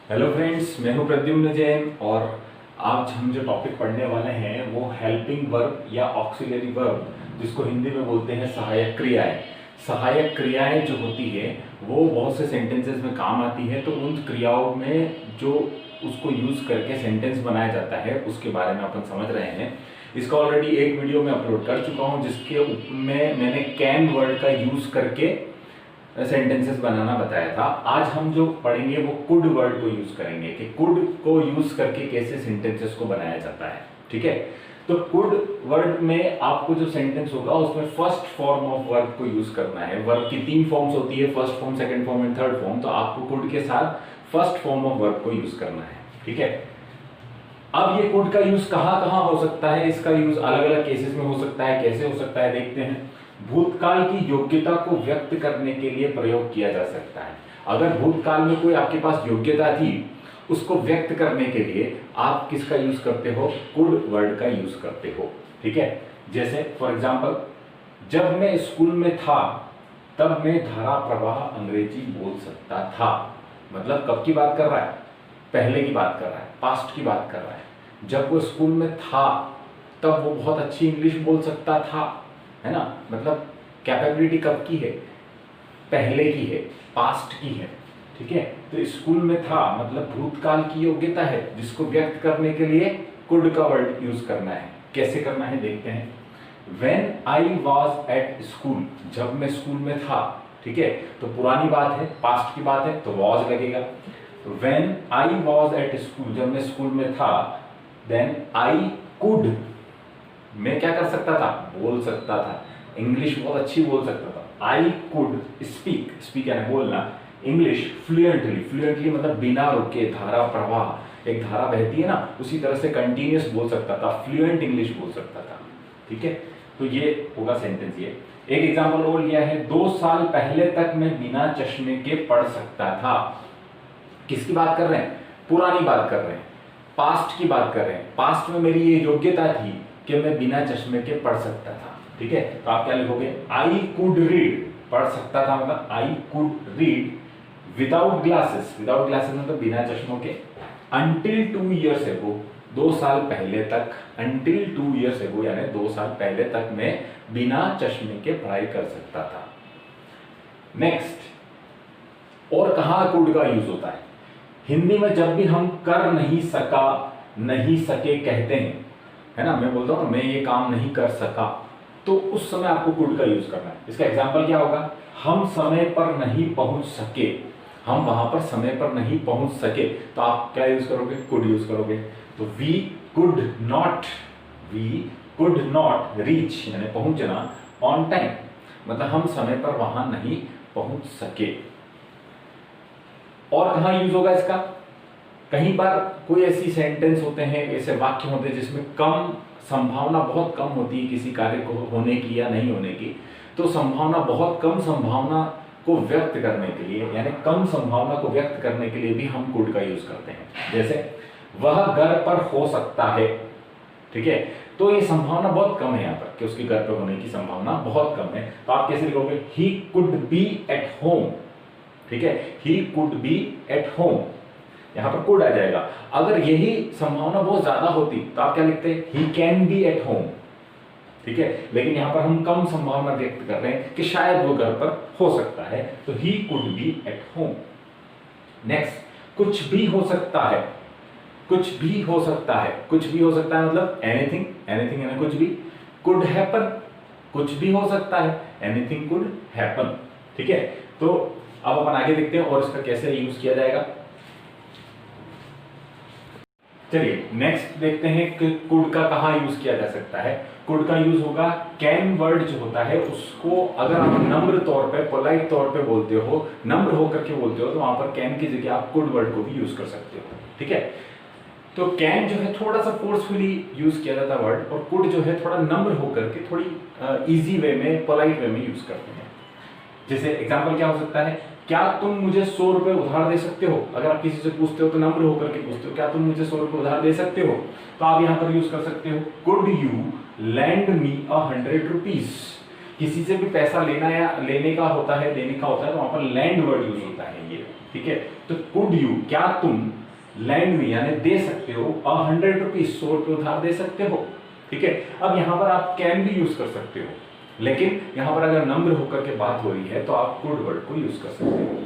Hello friends, मैं हूं प्रद्युम्न जैन और आज हम जो टॉपिक पढ़ने वाले हैं वो हेल्पिंग वर्ब या ऑक्सिलरी वर्ब, जिसको हिंदी में बोलते हैं सहायक क्रियाएं। सहायक क्रियाएं जो होती है वो बहुत से सेंटेंसेस में काम आती है, तो उन क्रियाओं में जो उसको यूज करके सेंटेंस बनाया जाता है उसके बारे में अपन समझ रहे हैं। इसका ऑलरेडी एक वीडियो में अपलोड कर चुका हूं जिसके में मैंने कैन वर्ड का यूज करके सेंटेंसेस बनाना बताया था। आज हम जो पढ़ेंगे वो कुड वर्ड को यूज करेंगे कि कुड को यूज करके कैसे सेंटेंसेस को बनाया जाता है। ठीक है, तो कुड वर्ड में आपको जो सेंटेंस होगा उसमें फर्स्ट फॉर्म ऑफ वर्ब को यूज करना है। वर्ब की 3 फॉर्म्स होती है, first form, second form and third form. तो आपको कुड के साथ फर्स्ट फॉर्म ऑफ वर्ब को यूज करना है। ठीक है, अब ये कुड का यूज कहां कहां हो सकता है, इसका यूज अलग अलग केसेस में हो सकता है। कैसे हो सकता है देखते हैं। भूतकाल की योग्यता को व्यक्त करने के लिए प्रयोग किया जा सकता है। अगर भूतकाल में कोई आपके पास योग्यता थी, उसको व्यक्त करने के लिए आप किसका यूज करते हो? कुड वर्ड का यूज करते हो। ठीक है, जैसे फॉर एग्जांपल, जब मैं स्कूल में था तब मैं धारा प्रवाह अंग्रेजी बोल सकता था। मतलब कब की बात कर रहा है? पहले की बात कर रहा है, पास्ट की बात कर रहा है। जब वो स्कूल में था तब वो बहुत अच्छी इंग्लिश बोल सकता था, है ना। मतलब कैपेबिलिटी कब की है? पहले की है, पास्ट की है। ठीक है, तो स्कूल में था मतलब भूतकाल की योग्यता है जिसको व्यक्त करने के लिए कुड का वर्ड यूज करना है। कैसे करना है देखते हैं। When I was at school, जब मैं स्कूल में था। ठीक है, तो पुरानी बात है, पास्ट की बात है, तो was लगेगा। When I was at school, जब मैं स्कूल में था, then I could, मैं क्या कर सकता था? बोल सकता था, इंग्लिश बहुत अच्छी बोल सकता था। आई कुड स्पीक, स्पीक यानी बोलना, इंग्लिश फ्लुएंटली। फ्लुएंटली मतलब बिना रुके, धारा प्रवाह, एक धारा बहती है ना, उसी तरह से कंटिन्यूअस बोल सकता था, फ्लुएंट इंग्लिश बोल सकता था। ठीक है, तो ये होगा सेंटेंस। ये एक एग्जांपल और लिया है, 2 साल पहले तक मैं बिना चश्मे के पढ़ सकता था। किसकी बात कर रहे हैं? पुरानी बात कर रहे हैं, पास्ट की बात कर रहे हैं। पास्ट में मेरी ये योग्यता थी कि मैं बिना चश्मे के पढ़ सकता था। ठीक है, तो आप क्या लिखोगे? आई कुड रीड, पढ़ सकता था मतलब I could read without glasses. Without glasses मतलब बिना चश्मों के। अंटिल 2 इयर्स एगो, 2 साल पहले तक। अंटिल 2 इयर्स एगो यानी 2 साल पहले तक मैं बिना चश्मे के पढ़ाई कर सकता था। नेक्स्ट, और कहां कुड का यूज होता है? हिंदी में जब भी हम कर नहीं सका, नहीं सके कहते हैं, है ना, मैं बोलता हूं मैं ये काम नहीं कर सका, तो उस समय आपको कुड का यूज करना है। इसका एग्जांपल क्या होगा? हम समय पर नहीं पहुंच सके, हम वहां पर समय पर नहीं पहुंच सके, तो आप क्या यूज करोगे? कुड यूज करोगे। तो वी कुड नॉट रीच यानी पहुंचना ऑन टाइम, मतलब हम समय पर वहां नहीं पहुंच सके। और कहां यूज होगा इसका? कहीं बार कोई ऐसी सेंटेंस होते हैं, ऐसे वाक्य होते हैं जिसमें कम संभावना, बहुत कम होती है किसी कार्य को होने की या नहीं होने की, तो संभावना, बहुत कम संभावना को व्यक्त करने के लिए, यानी कम संभावना को व्यक्त करने के लिए भी हम कुड का यूज करते हैं। जैसे वह घर पर हो सकता है। ठीक है, तो ये संभावना बहुत कम है यहाँ पर कि उसके घर पर होने की संभावना बहुत कम है, तो आप कैसे लिखोगे? He could be at home. ठीक है, he could be at home, यहां पर कुड आ जाएगा। अगर यही संभावना बहुत ज्यादा होती तो आप क्या लिखते? He can be at home. ठीक है, लेकिन यहां पर हम कम संभावना व्यक्त कर रहे हैं कि शायद वो घर पर हो सकता है, तो he could be at home. Next, कुछ भी हो सकता है। कुछ भी हो सकता है, कुछ भी हो सकता है मतलब एनीथिंग, एनीथिंग यानी कुछ भी। कुड हैपन, कुछ भी हो सकता है, एनीथिंग कुड हैपन। ठीक है, तो अब अपन आगे देखते हैं और इसका कैसे यूज किया जाएगा। चलिए नेक्स्ट देखते हैं कि कुड का कहां यूज किया जा सकता है। कुड का यूज होगा, कैन वर्ड जो होता है उसको अगर आप नम्र तौर पे, पोलाइट तौर पे बोलते हो, नम्र होकर के बोलते हो, तो वहां पर कैन की जगह आप कुड वर्ड को भी यूज कर सकते हो। ठीक है, तो कैन जो है थोड़ा सा फोर्सफुली यूज किया जाता वर्ड, और कुड जो है थोड़ा नम्र होकर के थोड़ी इजी वे में, पोलाइट वे में यूज करते हैं। जैसे एग्जांपल क्या हो सकता है? क्या तुम मुझे 100 रुपए उधार दे सकते हो? अगर आप किसी से पूछते हो तो नम्र होकर के पूछते हो, क्या तुम मुझे 100 रुपए उधार दे सकते हो? तो आप यहां पर यूज कर सकते हो, could you land me 100 rupees. किसी से भी पैसा लेना या लेने का होता है, देने का होता है, तो वहां पर लैंड वर्ड यूज होता है ये। ठीक है, तो कुड यू, क्या तुम लैंड में यानी दे सकते हो 100 रुपीज, 100 रुपये उधार दे सकते हो। ठीक है, अब यहां पर आप कैन भी यूज कर सकते हो, लेकिन यहां पर अगर नम्र होकर के बात हो रही है तो आप कुड वर्ड को यूज कर सकते हो।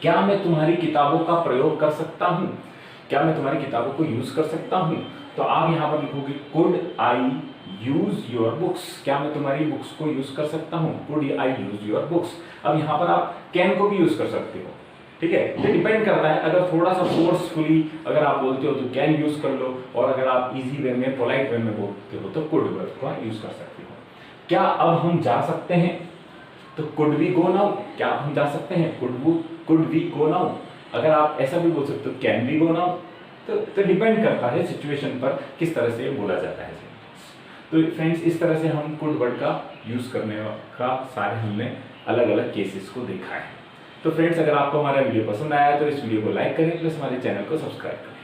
क्या मैं तुम्हारी किताबों का प्रयोग कर सकता हूं, क्या मैं तुम्हारी किताबों को यूज कर सकता हूं, तो आप यहां पर लिखोगे could I use your books, क्या मैं तुम्हारी बुक्स को यूज कर सकता हूं, could I use your books. अब यहां पर आप कैन को भी यूज कर सकते हो। ठीक है, ये डिपेंड करता है, अगर थोड़ा सा फोर्सफुली अगर आप बोलते हो तो कैन यूज कर लो, और अगर आप इजी वे में पोलाइट वे में बोलते हो तो कुड वर्ड को यूज कर सकते हो। क्या अब हम जा सकते हैं, तो कुड वी गो नाउ, क्या अब हम जा सकते हैं, कुड वी गो नाउ। अगर आप ऐसा भी बोल सकते हो कैन वी गो नाउ, तो डिपेंड करता है सिचुएशन पर किस तरह से बोला जाता है। तो फ्रेंड्स, इस तरह से हम कुड वर्ड का यूज करने का सारे हमने अलग अलग केसेस को देखा है। तो फ्रेंड्स, अगर आपको हमारा वीडियो पसंद आया तो इस वीडियो को लाइक करें, प्लस हमारे चैनल को सब्सक्राइब करें।